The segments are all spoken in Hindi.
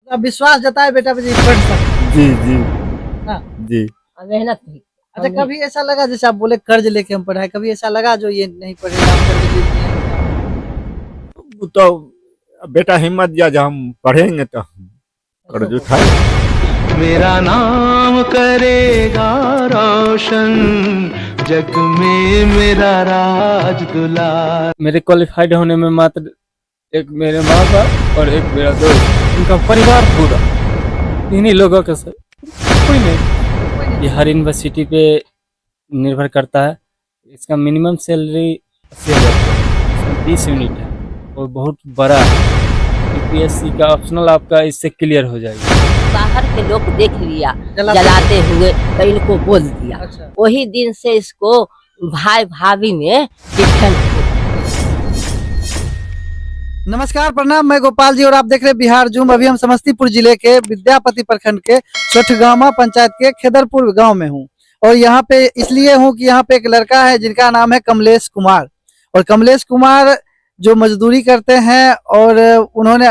आप विश्वास जताए बेटा जी पढ़ सकते जी जी हैं। हाँ, जी। मेहनत नहीं। अच्छा कभी ऐसा लगा जैसे आप बोले कर्ज लेके हम पढ़ाए, कभी ऐसा लगा जो ये नहीं पढ़ेगा आप कर्ज ले लिए वो तो बेटा हिम्मत दिया जब हम पढ़ेंगे तो हम कर्ज उठाए। मेरा नाम करेगा रोशन, जग में मेरा राज दुलार। मेरे क्वालिफाइड होने में मात्र एक मेरे माँ बाप और एक मेरा दोस्त, उनका परिवार पूरा, इन्हीं लोगों का सर, कोई नहीं। ये हर यूनिवर्सिटी पे निर्भर करता है। इसका मिनिमम सैलरी 80,000 20 यूनिट है और बहुत बड़ा यूपीएससी का ऑप्शनल आपका इससे क्लियर हो जाएगा। बाहर के लोग देख लिया जलाते जलाते हुए तो इनको बोल दिया। अच्छा वही दिन से इसको भाई भाभी ने डिफेंस को। नमस्कार प्रणाम, मैं गोपाल जी और आप देख रहे हैं बिहार जूम। अभी हम समस्तीपुर जिले के विद्यापति प्रखंड के सोठगामा पंचायत के खेदरपुर गांव में हूं और यहाँ पे इसलिए हूं कि यहाँ पे एक लड़का है जिनका नाम है कमलेश कुमार। और कमलेश कुमार जो मजदूरी करते हैं और उन्होंने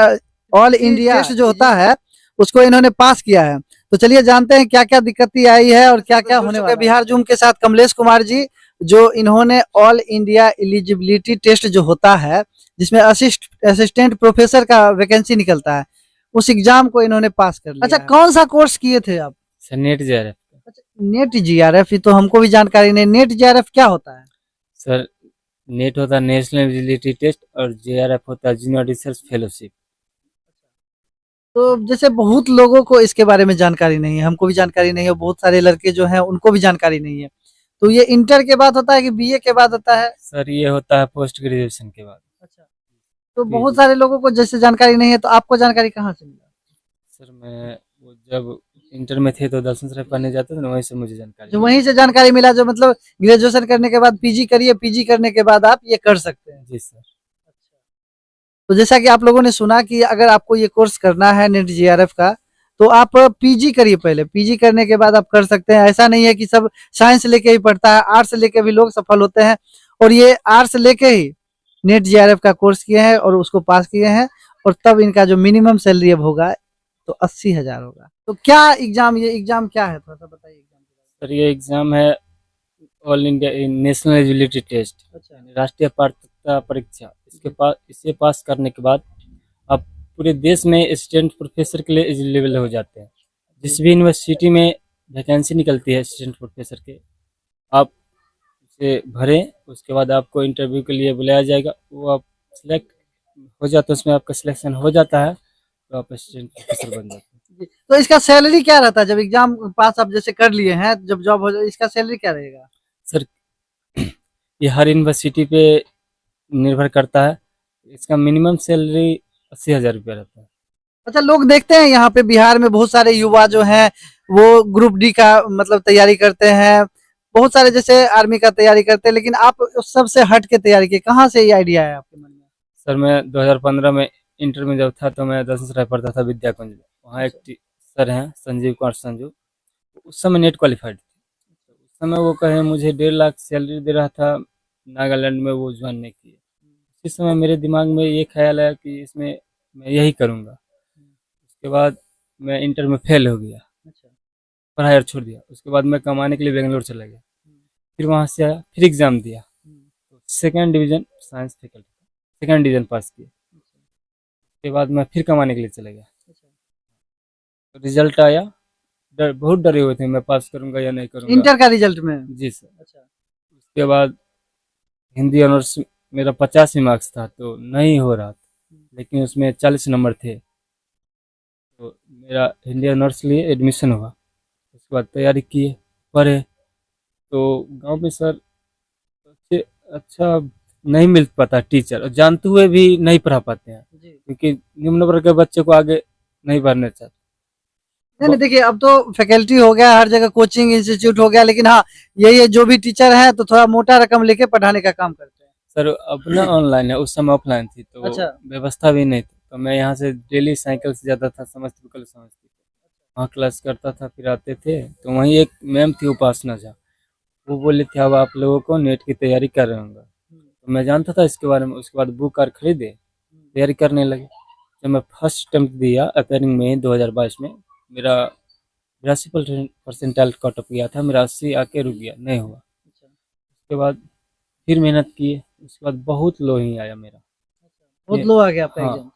ऑल इंडिया टेस्ट जो होता है उसको इन्होंने पास किया है। तो चलिए जानते हैं क्या क्या दिक्कतें आई है और क्या क्या होने वाला है। बिहार जूम के साथ कमलेश कुमार जी जो इन्होंने ऑल इंडिया एलिजिबिलिटी टेस्ट जो होता है जिसमें असिस्टेंट प्रोफेसर का वैकेंसी निकलता है, उस एग्जाम को इन्होंने पास कर लिया। अच्छा कौन सा कोर्स किए थे आप? Sir net JRF. अच्छा नेट जीआरएफ, ये तो हमको भी जानकारी नहीं। नेट जीआरएफ क्या होता है? सर नेट होता है नेशनल एलिजिबिलिटी टेस्ट और जेआरएफ होता है जूनियर रिसर्च फेलोशिप। तो जैसे बहुत लोगों को इसके बारे में जानकारी नहीं है, हमको भी जानकारी नहीं है, बहुत सारे लड़के जो हैं उनको भी जानकारी नहीं है। तो ये इंटर के बाद होता है कि बीए के बाद होता है? सर ये होता है पोस्ट ग्रेजुएशन के बाद। अच्छा, तो बहुत सारे लोगों को जैसे जानकारी नहीं है, तो आपको जानकारी कहाँ से मिला? सर मैं वो जब इंटर में थे तो दर्शन सराय पढ़ने जाते थे ना, वहीं से मुझे जानकारी जो वहीं से जानकारी मिला, जो मतलब ग्रेजुएशन करने के बाद पीजी करिए, पीजी करने के बाद आप ये कर सकते हैं। जी सर। तो जैसा कि आप लोगों ने सुना कि अगर आपको ये कोर्स करना है नेट जीआरएफ का तो आप पीजी करिए पहले, पीजी करने के बाद आप कर सकते हैं। ऐसा नहीं है कि सब साइंस लेके ही पढ़ता है, आर्ट्स लेके भी लोग सफल होते हैं। और ये आर्ट्स लेके ही नेट जीआरएफ का कोर्स किए हैं और उसको पास किए हैं और तब इनका जो मिनिमम सैलरी अब होगा तो 80,000 होगा। तो क्या एग्जाम, ये एग्जाम क्या है, थोड़ा सा बताइए। सर ये एग्जाम है all India national eligibility test, अच्छा राष्ट्रीय पात्रता परीक्षा। इसे पास करने के बाद आप पूरे देश में असिस्टेंट प्रोफेसर के लिए एलिजिबल हो जाते हैं। जिस भी यूनिवर्सिटी में वैकेंसी निकलती है असिस्टेंट प्रोफेसर के, आप उसे भरें, उसके बाद आपको इंटरव्यू के लिए बुलाया जाएगा। वो आप सिलेक्ट हो जाते हैं, उसमें आपका सिलेक्शन हो जाता है तो आप असिस्टेंट प्रोफेसर बन जाते हैं। तो इसका सैलरी क्या रहता है जब एग्जाम पास आप जैसे कर लिए हैं, जब जॉब हो जाए इसका सैलरी क्या रहेगा? सर ये हर यूनिवर्सिटी पे निर्भर करता है। इसका मिनिमम सैलरी 80,000 रुपया रहता है। अच्छा लोग देखते हैं यहाँ पे बिहार में बहुत सारे युवा जो हैं वो ग्रुप डी का मतलब तैयारी करते हैं, बहुत सारे जैसे आर्मी का तैयारी करते हैं, लेकिन आप उस सब से हट के तैयारी की, कहाँ से ये आइडिया है आपके मन में? सर मैं 2015 में इंटर में जब था तो मैं दर्शन सराय पढ़ता था विद्या कुंज में। वहाँ एक सर हैं संजीव कुमार संजू, उस समय नेट क्वालिफाइड थे। उस समय वो कहे मुझे 1.5 लाख सैलरी दे रहा था, नागालैंड में वो ज्वाइन नहीं किए। इस समय मेरे दिमाग में ये ख्याल है कि इसमें मैं यही करूँगा। उसके बाद मैं इंटर में फेल हो गया, पढ़ाई और छोड़ दिया। उसके बाद मैं कमाने के लिए बेंगलोर चला गया, फिर वहाँ से आया, फिर एग्ज़ाम दिया तो second division science faculty, second division pass किया। उसके बाद मैं फिर कमाने के लिए चला गया, तो रिजल्ट आया, बहुत डरे हुए थे मैं पास करूँगा या नहीं करूँगा। इंटर का रिजल्ट में? जी सर। उसके बाद हिंदी ऑनर्स मेरा 85 मार्क्स था तो नहीं हो रहा था, लेकिन उसमें 40 नंबर थे तो मेरा हिंदी ऑनर्स लिए एडमिशन हुआ। उसके बाद तैयारी किए, पढ़े, तो गांव में सर अच्छा नहीं मिल पाता टीचर, और जानते हुए भी नहीं पढ़ा पाते हैं क्योंकि निम्न वर्ग के बच्चे को आगे नहीं बढ़ने चाहते। नहीं देखिए अब तो फैकल्टी हो गया, हर जगह कोचिंग इंस्टीट्यूट हो गया, लेकिन हाँ ये जो भी टीचर है तो थोड़ा मोटा रकम लेके पढ़ाने का काम करते हैं। सर अपना ऑनलाइन है, उस समय ऑफलाइन थी तो अच्छा। व्यवस्था भी नहीं थी, तो मैं यहाँ से डेली साइकिल से जाता था समस्तीपुर, वहाँ क्लास करता था, फिर आते थे तो वहीं एक मैम थी उपासना झा, वो बोले थे अब आप लोगों को नेट की तैयारी कर रहे होंगे। तो मैं जानता था इसके बारे में। उसके बाद बुक कार खरीदे, तैयारी करने लगे। जब मैं फर्स्ट अटेम्प्ट दिया अपेयरिंग में 2022 में, मेरा 82% कट ऑफ गया था, मेरा 80 आके रुक गया, नहीं हुआ। उसके बाद फिर मेहनत की, उसके बाद बहुत लो ही आया मेरा। बहुत लो आ गया आपका हाँ, एग्जाम,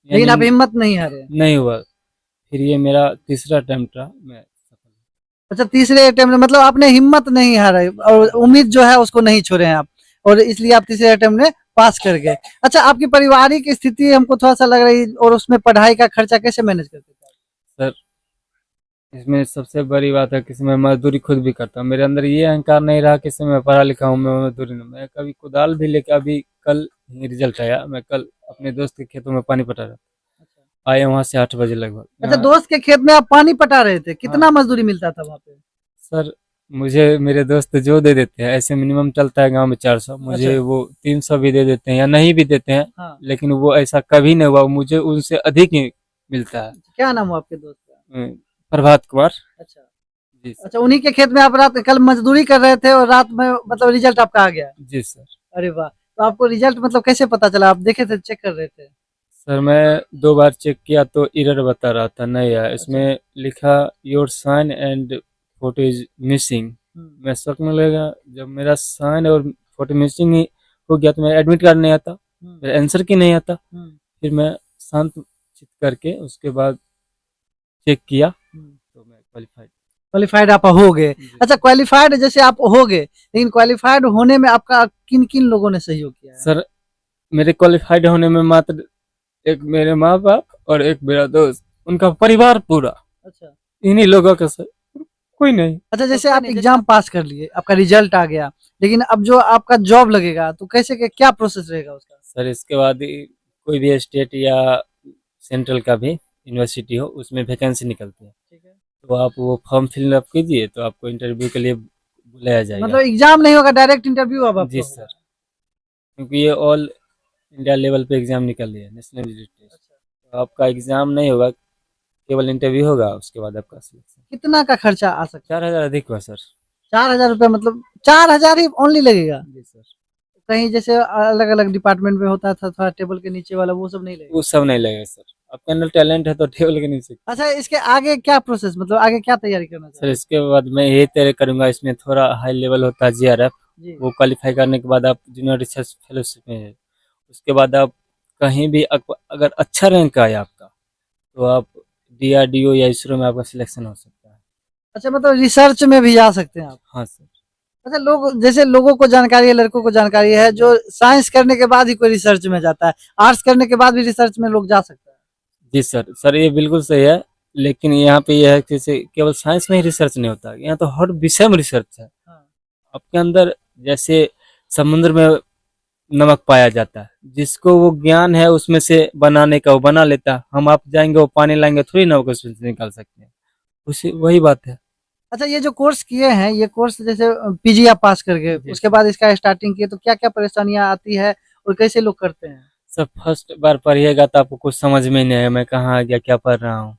लेकिन आप यानी हिम्मत नहीं हारे। नहीं हुआ। फिर ये मेरा तीसरा अटेम्प्ट रहा, मैं सफल हुआ। अच्छा, तीसरे अटेम्प्ट में मतलब आपने हिम्मत नहीं हारा और उम्मीद जो है उसको नहीं छोड़े हैं आप, और इसलिए आप तीसरे अटेम्प्ट में पास कर गए। अच्छा, आपकी पारिवारिक स्थिति हमको थोड़ा सा लग रही, और उसमें पढ़ाई का खर्चा कैसे मैनेज करते थे? सर, इसमें सबसे बड़ी बात है कि मैं मजदूरी खुद भी करता हूँ। मेरे अंदर ये अहंकार नहीं रहा कि मैं पढ़ा लिखा हूँ, मैं मजदूरी नहीं। मैं कभी कुदाल भी लेके, अभी कल ही रिजल्ट आया, मैं कल अपने दोस्त के खेतों में पानी पटा रहा था, आए वहां से 8 बजे लगभग। अच्छा, यहाँ- दोस्त के खेत में आप पानी पटा रहे थे, कितना हाँ। मजदूरी मिलता था वहाँ पे? सर, मुझे मेरे दोस्त जो दे देते हैं, ऐसे मिनिमम चलता है गांव में 400, मुझे अच्छा। वो 300 भी दे देते हैं या नहीं भी देते हैं, हाँ। लेकिन वो ऐसा कभी नहीं हुआ, मुझे उनसे अधिक ही मिलता है। क्या नाम हुआ आपके दोस्त का? प्रभात कुमार अच्छा। जी सर। अच्छा, उन्हीं के खेत में आप रात कल मजदूरी कर रहे थे और रात में मतलब रिजल्ट आपका आ गया? जी सर। अरे वाह, तो आपको रिजल्ट मतलब कैसे पता चला? आप देखे थे, चेक कर रहे थे? सर, मैं 2 बार चेक किया तो एरर बता रहा था, नहीं आया। इसमें लिखा your sign and photo is missing. मैं शक में लगा, जब मेरा साइन और फोटो मिसिंग ही हो गया तो मेरा एडमिट कार्ड नहीं आता, मेरा आंसर की नहीं आता। फिर मैं शांत चित करके उसके बाद चेक किया तो मैं क्वालिफाइड आप हो गए। अच्छा, क्वालिफाइड जैसे आप हो गए, लेकिन क्वालिफाइड होने में आपका किन किन लोगों ने सहयोग किया है? सर, मेरे क्वालिफाइड होने में मात्र एक मेरे माँ बाप और एक मेरा दोस्त, उनका परिवार पूरा, अच्छा। इन्हीं लोगों का सर, कोई नहीं। अच्छा, जैसे आप एग्जाम पास कर लिए, आपका रिजल्ट आ गया, लेकिन अब जो आपका जॉब लगेगा तो कैसे क्या प्रोसेस रहेगा उसका? सर, इसके बाद कोई भी स्टेट या सेंट्रल का भी यूनिवर्सिटी हो, उसमें वैकेंसी निकलती है, तो आप वो फॉर्म फिल अप कीजिए तो आपको इंटरव्यू के लिए बुलाया जाएगा। मतलब एग्जाम नहीं होगा, डायरेक्ट इंटरव्यू अब आपका जी होगा? सर, क्योंकि ये ऑल इंडिया लेवल पे एग्जाम निकल रही है, नेशनल टेस्ट। तो आपका एग्जाम नहीं होगा, केवल इंटरव्यू होगा, उसके बाद आपका सिलेक्शन। कितना का खर्चा आ सकता 4000 अधिक हुआ सर। 4,000 रुपया? मतलब 4,000 ही ओनली लगेगा? जी सर। कहीं जैसे अलग अलग डिपार्टमेंट में होता था, थोड़ा टेबल के नीचे वाला, वो सब नहीं लगेगा? वो सब नहीं लगेगा सर, आपके अंदर टैलेंट है तो टेबल के नीचे। अच्छा, इसके आगे क्या प्रोसेस, मतलब आगे क्या तैयारी करना सर, चाहिए? इसके बाद मैं यही तैयारी करूंगा, इसमें थोड़ा हाई लेवल होता है जीआरएफ, जी। वो क्वालिफाई करने के बाद आप जूनियर रिसर्च फेलोशिप में है, उसके बाद आप कहीं भी अगर अच्छा रैंक आया आपका तो आप डीआरडीओ या इसरो में आपका सिलेक्शन हो सकता है। अच्छा, मतलब रिसर्च में भी जा सकते हैं आप? हाँ सर। अच्छा, लोग जैसे लोगों को जानकारी है, लड़कों को जानकारी है, जो साइंस करने के बाद ही कोई रिसर्च में जाता है, आर्ट्स करने के बाद भी रिसर्च में लोग जा सकता है? जी सर। सर, ये बिल्कुल सही है, लेकिन यहाँ पे यह है कि जैसे केवल साइंस में ही रिसर्च नहीं होता, यहाँ तो हर विषय में रिसर्च है। हाँ। आपके अंदर जैसे समुद्र में नमक पाया जाता है, जिसको वो ज्ञान है उसमें से बनाने का वो बना लेता है। हम आप जाएंगे वो पानी लाएंगे थोड़ी नमक उसमें से निकाल सकते हैं, उसी वही बात है। अच्छा, ये जो कोर्स किए हैं, ये कोर्स जैसे पीजी आप पास कर गए, जी। उसके बाद इसका स्टार्टिंग किए, तो क्या क्या परेशानियां आती है और कैसे लोग करते हैं? सब फर्स्ट बार पढ़िएगा तो आपको कुछ समझ में नहीं आएगा, मैं कहाँ आ गया, क्या पढ़ रहा हूँ।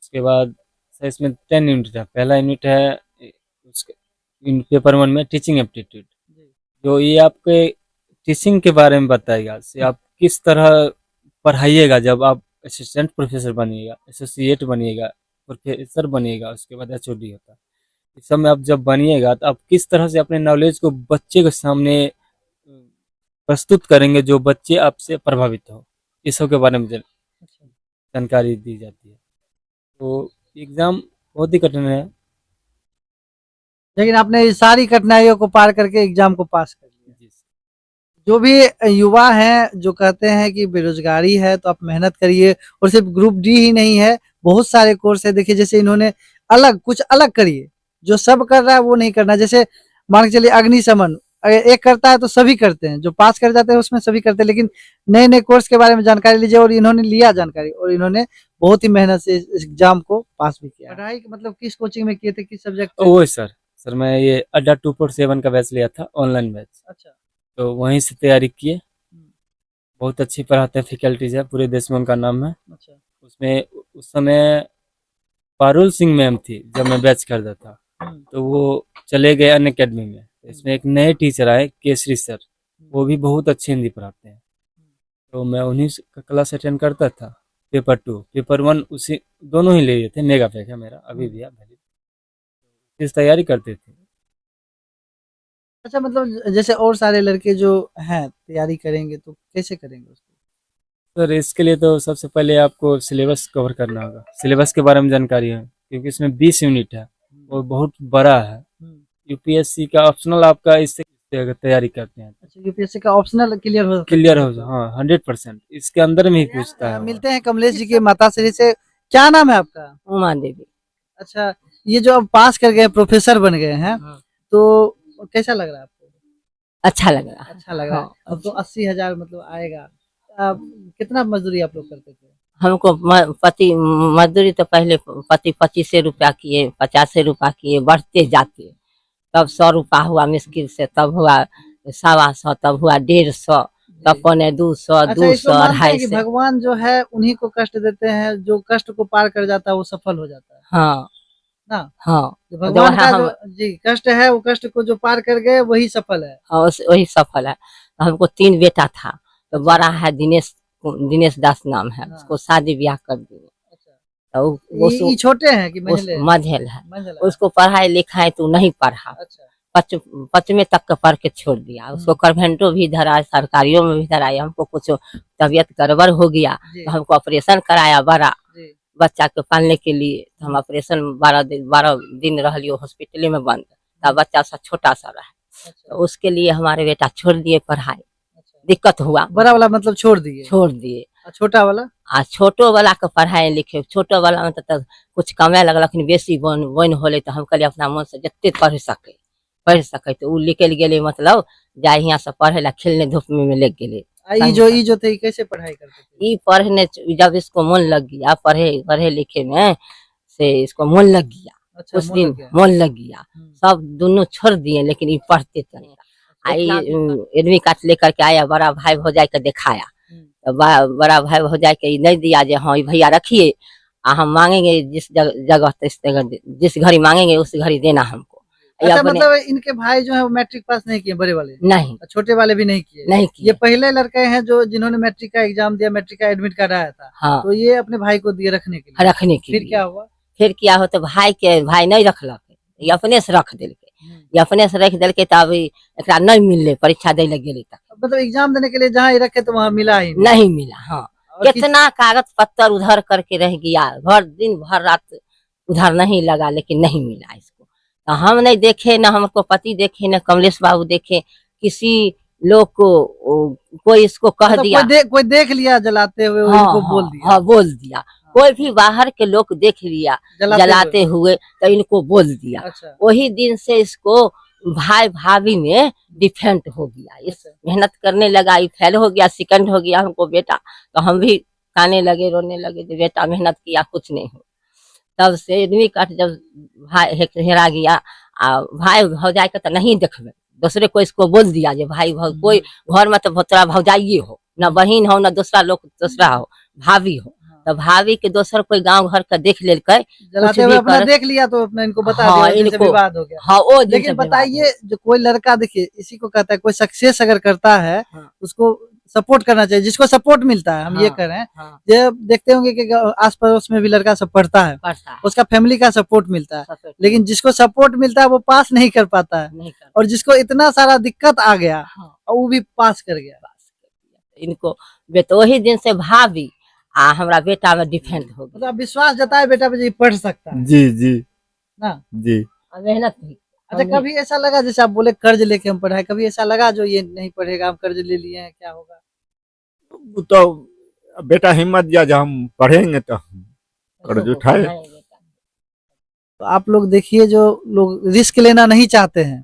उसके बाद सर, इसमें 10 यूनिट है। पहला यूनिट है पेपर 1 में टीचिंग एप्टीट्यूड, जो ये आपके टीचिंग के बारे में बताएगा, से आप किस तरह पढ़ाइएगा। जब आप असिस्टेंट प्रोफेसर बनिएगा, एसोसिएट बनिएगा, प्रोफेसर बनिएगा, उसके बाद एचओडी होता है। इस सब में आप जब बनिएगा तो आप किस तरह से अपने नॉलेज को बच्चे के सामने प्रस्तुत करेंगे, जो बच्चे आपसे प्रभावित हो, इस सब के बारे में जानकारी दी जाती है। तो एग्जाम बहुत ही कठिन है। लेकिन आपने इस सारी कठिनाइयों को पार करके एग्जाम को पास कर लिया। जी सर। जो भी युवा हैं जो कहते हैं कि बेरोजगारी है, तो आप मेहनत करिए, और सिर्फ ग्रुप डी ही नहीं है, बहुत सारे कोर्स है। देखिए, जैसे इन्होंने कुछ अलग करिए, जो सब कर रहा है वो नहीं करना। जैसे मान के चलिए अग्निशमन, अगर एक करता है तो सभी करते हैं, जो पास कर जाते हैं उसमें सभी करते हैं, लेकिन नए नए कोर्स के बारे में जानकारी लीजिए। और इन्होंने लिया जानकारी, और इन्होंने बहुत ही मेहनत से इस एग्जाम को पास भी किया। पढ़ाई मतलब किस कोचिंग में किए थे, किस सब्जेक्ट? वो सर मैं ये अड्डा 247 का बैच लिया था, ऑनलाइन बैच। अच्छा। तो वहीं से तैयारी किए, बहुत अच्छी पढ़ाते हैं, फैकल्टीज है, पूरे देश में उनका नाम है। अच्छा। उसमें उस समय पारुल सिंह मैम थी जब मैं बैच करता था, तो वो चले गए अन अकेडमी में। इसमें एक नए टीचर आए, केसरी सर, वो भी बहुत अच्छी हिंदी पढ़ाते हैं। तो मैं उन्हीं का क्लास अटेंड करता था। पेपर 2 पेपर 1 उसी दोनों ही लिए थे। मेगा पैक है मेरा अभी भी है, इस तैयारी करते थे। अच्छा, मतलब जैसे और सारे लड़के जो हैं तैयारी करेंगे तो कैसे करेंगे उसको? सर इसके लिए तो सबसे पहले आपको सिलेबस कवर करना होगा। सिलेबस के बारे में जानकारी है क्योंकि इसमें 20 यूनिट है और बहुत बड़ा है। यूपीएससी का ऑप्शनल आपका इससे अगर तैयारी करते हैं अच्छा, यूपीएससी का ऑप्शनल क्लियर हो क्लियर हो जाए। हाँ 100% इसके अंदर में ही पूछता है। मिलते हैं कमलेश जी के माता श्री से। क्या नाम है आपका? उमा देवी। अच्छा, ये जो अब पास कर गए प्रोफेसर बन गए हैं तो कैसा लग रहा है आपको? अच्छा लग रहा है। अच्छा लग रहा है। अब तो 80,000 मतलब आएगा। अब कितना मजदूरी आप लोग करते थे? हमको पति मजदूरी तो पहले पति 25 रुपया किए, 50 रुपया किए, बढ़ते जाते। तब 100 रुपया हुआ मुश्किल से, तब हुआ 125, तब हुआ 150, तब पौने 200, अच्छा, इसको 200, मानते हैं कि 250। भगवान जो है उन्हीं को कष्ट देते हैं, जो कष्ट को पार कर जाता है वो सफल हो जाता है हाँ ना? हाँ। जो भगवान का हम जो जी कष्ट है वो कष्ट को जो पार कर गए वही सफल है। हाँ, वही सफल है। तो हमको 3 बेटा था, तो बड़ा है दिनेश दास नाम है, उसको शादी ब्याह कर दिए। तो ये छोटे हैं कि मंझले? मझेल है। मंझला। उसको पढ़ाई लिखाई तो नहीं पढ़ा, अच्छा, 5वीं तक का पढ़ के छोड़ दिया। उसको कन्वेंटो भी धरा, सरकारियों में भी धराया। हमको कुछ तबीयत गड़बड़ हो गया तो हमको ऑपरेशन कराया बड़ा जी। बच्चा के पालने के लिए। तो हम ऑपरेशन 12 दिन रह लियो हॉस्पिटल में बंद, तब बच्चा सा छोटा सा रहा। अच्छा, तो उसके लिए हमारे बेटा छोड़ दिए पढ़ाई। अच्छा। दिक्कत हुआ, बड़ा वाला मतलब छोड़ दिए? छोड़ दिए। और छोटा वाला? आ छोटो वाला के पढ़ाई लिखे, छोटो वाला में तो कुछ कमे लगल, बेसी बन होले तो हम कहलिए अपना मन से जितने पढ़ सके तो उ निकल गए, मतलब जाए यहाँ से पढ़े ला, खेलने धूप में लग गए। ई जो थे कैसे पढ़ाई करते थे? ई पढ़ने जब इसको मन लग गया पढ़े लिखे में से, इसको मन लग गया। अच्छा, उस दिन मन लग गया, सब दोनों छोड़ दिए, लेकिन ये पढ़ते चले। आई एडमी कार्ड लेकर के आया, बड़ा भाई भौजाई के दिखाया, तो बड़ा भाई भौजाई के नहीं दिया, जे हाँ भैया रखिए, हम मांगेंगे जिस जगह जिस घड़ी मांगेंगे उस घड़ी देना हमको। अच्छा, मतलब इनके भाई जो है वो मैट्रिक पास नहीं किए? बड़े वाले नहीं, छोटे वाले भी नहीं किए? नहीं किए। ये पहले लड़के हैं जो जिन्होंने मैट्रिक का एग्जाम दिया, मैट्रिक का एडमिट कार्ड आया था। हाँ। तो ये अपने भाई को दिए रखने के लिए? रखने के फिर लिए। क्या हुआ? फिर क्या हो, तो भाई नहीं रखलक, ये अपने से रख दिल, ये अपने से रख दिल के, तब एक नहीं मिलले, परीक्षा दे लग गए तक। मतलब एग्जाम देने के लिए जहाँ ही रखे तो वहाँ मिला ही नहीं मिला। हाँ, कितना कागज पत्तर उधर करके रह गया, दिन भर रात उधर नहीं लगा, लेकिन नहीं मिला इसको। तो हम नहीं देखे, न हमको पति देखे, न कमलेश बाबू देखे, किसी लोग को कोई इसको कह मतलब दिया, कोई देख लिया जलाते हुए, हाँ, इनको बोल दिया। हाँ बोल दिया। कोई भी बाहर के लोग देख लिया जलाते हुए तो इनको बोल दिया। अच्छा। वही दिन से इसको भाई भाभी में डिफेंड हो गया, इस मेहनत करने लगा, फेल हो गया, सेकंड हो गया हमको बेटा। तो हम भी खाने लगे, रोने लगे, तो बेटा मेहनत किया कुछ नहीं हो। तब से एडमी कार्ड जब भाई हेरा गया, भाई भौजाई का तो नहीं देखबे, दूसरे को इसको बोल दिया जे भाई कोई घर में तो तोरा भौजाइये हो, न बहन हो, न दूसरा लोग दूसरा हो, भाभी हो। तो भाभी के दोसर कोई गांव घर का देख लेल कर जलाते हुए अपना देख लिया तो अपना इनको बता दिया, इनको विवाद हो गया। हाँ, वो लेकिन बताइए, जो कोई लड़का देखिए इसी को कहता है, कोई सक्सेस अगर करता है उसको सपोर्ट करना चाहिए, जिसको सपोर्ट मिलता है। हम ये कह रहे हैं, ये देखते होंगे कि आस पड़ोस में भी लड़का सब पढ़ता है, उसका फैमिली का सपोर्ट मिलता है, लेकिन जिसको सपोर्ट मिलता है वो पास नहीं कर पाता है, और जिसको इतना सारा दिक्कत आ गया वो भी पास कर गया। इनको तो वही दिन से भाभी हमारा बेटा में डिफेंड हो गया। मतलब विश्वास जताए बेटा पे पढ़ सकता है। जी जी ना जी, मेहनत भी। अच्छा, कभी ऐसा लगा जैसे आप बोले कर्ज लेके हम पढ़ाए, कभी ऐसा लगा जो ये नहीं पढ़ेगा, हम कर्ज ले लिए हैं, क्या होगा? तो बेटा हिम्मत दिया, जब हम पढ़ेंगे तो हम कर्ज उठाए। तो आप लोग देखिए, जो लोग रिस्क लेना नहीं चाहते हैं,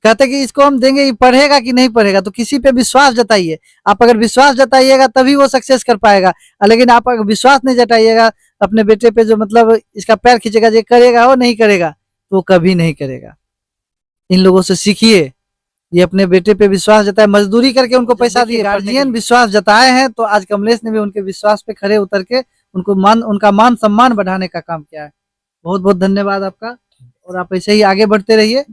कहते कि इसको हम देंगे, ये पढ़ेगा कि नहीं पढ़ेगा, तो किसी पे विश्वास जताइए। आप अगर विश्वास जताइएगा तभी वो सक्सेस कर पाएगा, लेकिन आप अगर विश्वास नहीं जताइएगा अपने बेटे पे, जो मतलब इसका पैर खींचेगा, जो करेगा वो नहीं करेगा, तो वो कभी नहीं करेगा। इन लोगों से सीखिए, ये अपने बेटे पे विश्वास जताए, मजदूरी करके उनको पैसा दिए, गार्जियन विश्वास जताए हैं, तो आज कमलेश ने भी उनके विश्वास पे खड़े उतर के उनका मान सम्मान बढ़ाने का काम किया है। बहुत बहुत धन्यवाद आपका, और आप ऐसे ही आगे बढ़ते रहिए।